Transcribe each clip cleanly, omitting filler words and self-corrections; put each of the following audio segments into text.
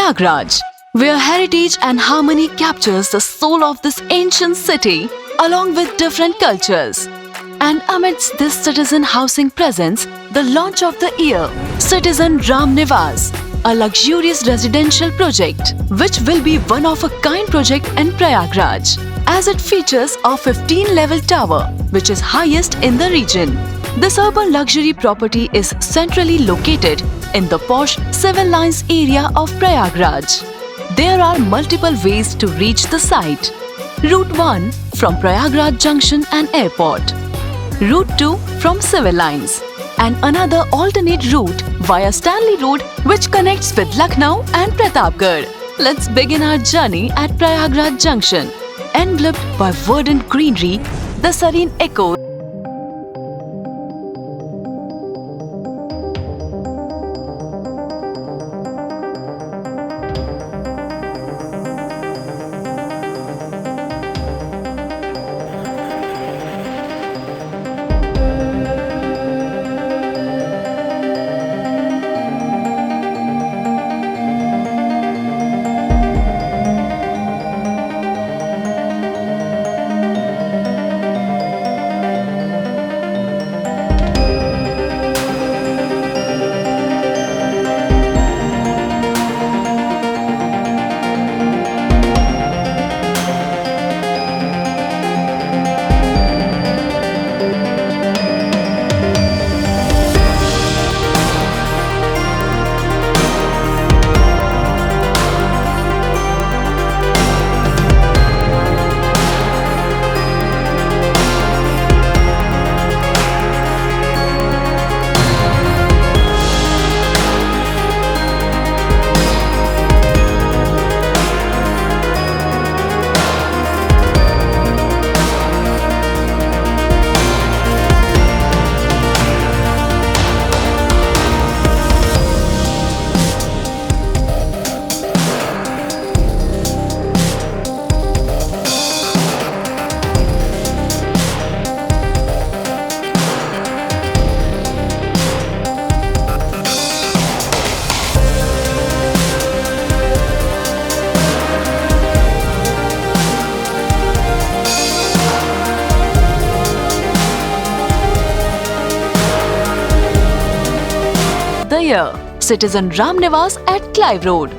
Prayagraj, where heritage and harmony captures the soul of this ancient city along with different cultures. And amidst this citizen housing presence, the launch of the year, Citizen Ram Niwas, a luxurious residential project which will be one of a kind project in Prayagraj, as it features a 15-level tower which is highest in the region. This urban luxury property is centrally located in the posh Civil Lines area of Prayagraj. There are multiple ways to reach the site. Route 1 from Prayagraj Junction and Airport. Route 2 from Civil Lines. And another alternate route via Stanley Road which connects with Lucknow and Pratapgarh. Let's begin our journey at Prayagraj Junction. Enveloped by verdant greenery, the serene echo the year, Citizen Ram Niwas at Clive Road.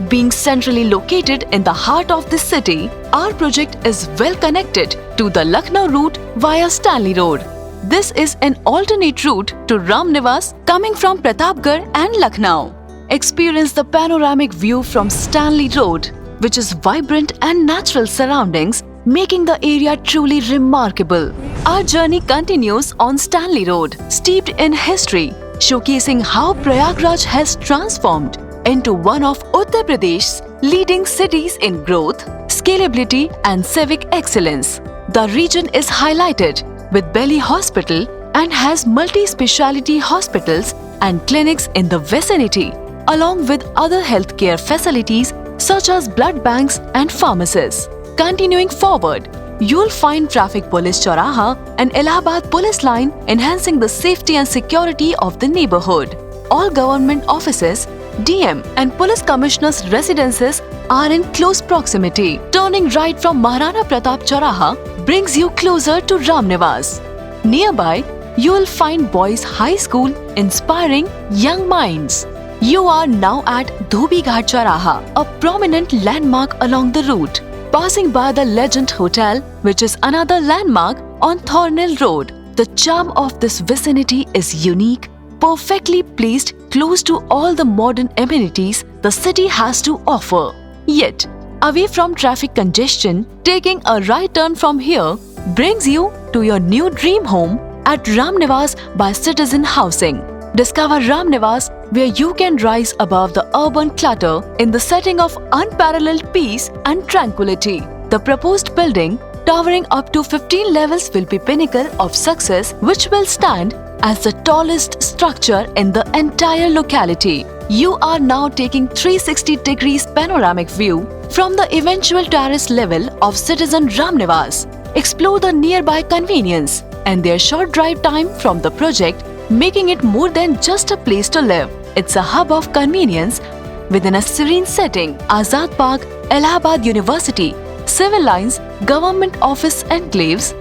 Being centrally located in the heart of the city, our project is well connected to the Lucknow route via Stanley Road. This is an alternate route to Ram Niwas coming from Pratapgarh and Lucknow. Experience the panoramic view from Stanley Road, which is vibrant and natural surroundings, making the area truly remarkable. Our journey continues on Stanley Road, steeped in history, showcasing how Prayagraj has transformed into one of Uttar Pradesh's leading cities in growth, scalability and civic excellence. The region is highlighted with Belly Hospital and has multi-speciality hospitals and clinics in the vicinity, along with other healthcare facilities such as blood banks and pharmacies. Continuing forward, you'll find Traffic Police Chauraha and Allahabad Police Line enhancing the safety and security of the neighborhood. All government offices, DM and Police Commissioner's residences are in close proximity. Turning right from Maharana Pratap Chauraha brings you closer to Ram Niwas. Nearby, you'll find Boys High School inspiring young minds. You are now at Dhobi Ghat Chauraha, a prominent landmark along the route. Passing by the Legend Hotel, which is another landmark on Thornhill Road. The charm of this vicinity is unique, perfectly placed close to all the modern amenities the city has to offer. Yet, away from traffic congestion, taking a right turn from here brings you to your new dream home at Ram Niwas by Citizen Housing. Discover Ram Niwas, where you can rise above the urban clutter in the setting of unparalleled peace and tranquility. The proposed building, towering up to 15 levels, will be pinnacle of success, which will stand as the tallest structure in the entire locality. You are now taking 360 degrees panoramic view from the eventual terrace level of Citizen Ram Niwas. Explore the nearby convenience and their short drive time from the project, making it more than just a place to live. It's a hub of convenience, within a serene setting. Azad Park, Allahabad University, civil lines, government office enclaves,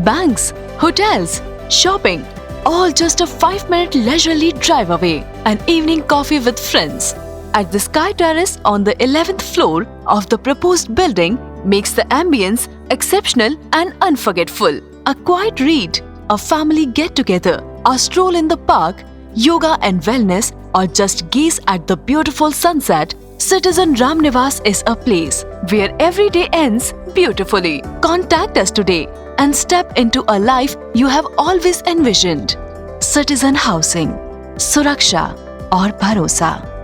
banks, hotels, shopping, all just a 5-minute leisurely drive away. An evening coffee with friends at the Sky Terrace on the 11th floor of the proposed building makes the ambience exceptional and unforgettable. A quiet read, a family get-together, a stroll in the park, yoga and wellness, or just gaze at the beautiful sunset, Citizen Ramnivas is a place where every day ends beautifully. Contact us today and step into a life you have always envisioned. Citizen Housing, Suraksha और भरोसा।